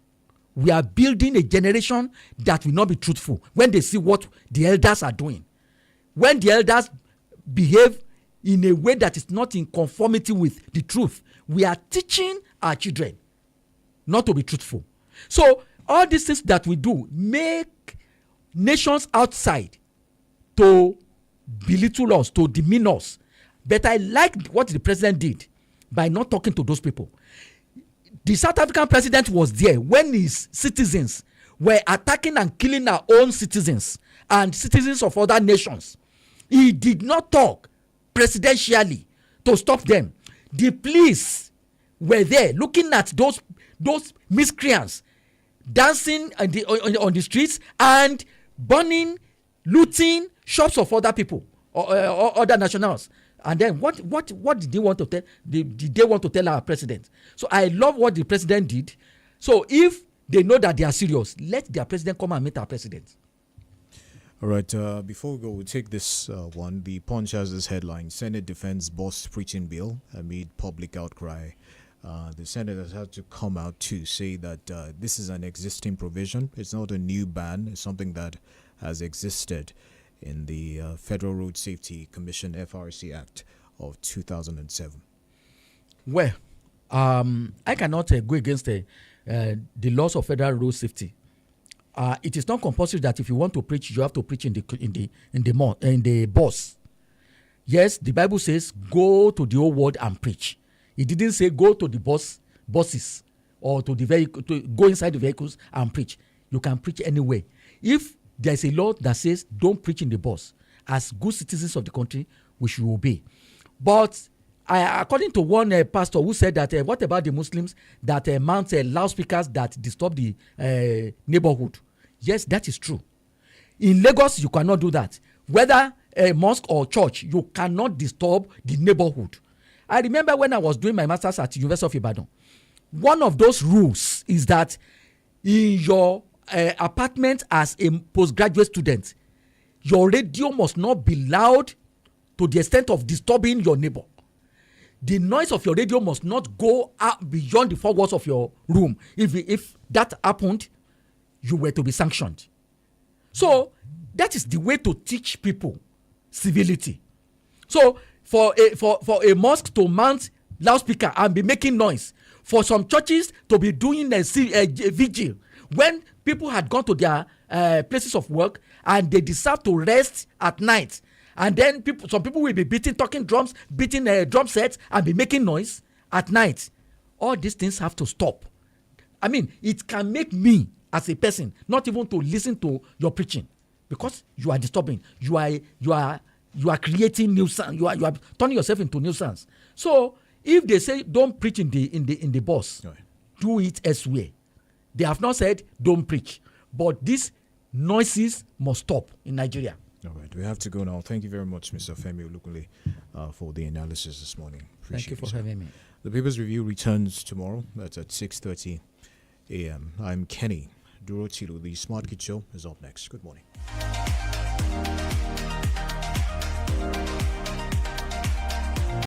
We are building a generation that will not be truthful when they see what the elders are doing. When the elders behave in a way that is not in conformity with the truth, we are teaching our children not to be truthful. So all these things that we do make nations outside to belittle us, to demean us. But I like what the president did by not talking to those people. The South African president was there when his citizens were attacking and killing our own citizens and citizens of other nations. He did not talk presidentially to stop them. The police were there looking at those miscreants dancing on the streets and burning, looting shops of other people or other nationals. And then what did they want to tell? Did they want to tell our president? So I love what the president did. So if they know that they are serious, let their president come and meet our president. All right, before we go, we'll take this one. The Punch has this headline: Senate defends boss preaching bill amid public outcry. The Senate has had to come out to say that this is an existing provision. It's not a new ban. It's something that has existed in the Federal Road Safety Commission FRC Act of 2007. Well, I cannot go against the laws of federal road safety. It is not compulsory that if you want to preach, you have to preach in the bus. Yes, the Bible says go to the whole world and preach. It didn't say go to the buses or to the vehicle, to go inside the vehicles and preach. You can preach anywhere. If there's a law that says don't preach in the bus, as good citizens of the country, we should obey. But according to one pastor who said that what about the Muslims that mount loudspeakers that disturb the neighborhood? Yes, that is true. In Lagos, you cannot do that. Whether a mosque or church, you cannot disturb the neighborhood. I remember when I was doing my master's at the University of Ibadan, one of those rules is that in your apartment as a postgraduate student, your radio must not be loud to the extent of disturbing your neighbor. The noise of your radio must not go out beyond the four walls of your room. If that happened, you were to be sanctioned. So that is the way to teach people civility. So for a mosque to mount loudspeaker and be making noise, for some churches to be doing a vigil when people had gone to their places of work and they deserve to rest at night, and then some people will be beating drum sets and be making noise at night. All these things have to stop. I mean, it can make me as a person not even to listen to your preaching, because you are disturbing. You are creating nuisance. You are turning yourself into nuisance. So if they say don't preach in the bus, right, do it elsewhere. They have not said don't preach, but these noises must stop in Nigeria. All right, we have to go now. Thank you very much, Mr. Femi Olukunle, for the analysis this morning. Thank you for having me. The Papers Review returns tomorrow. That's at 6:30 a.m. I'm Kenny. Duro Tilu. The Smart Kid Show is up next. Good morning.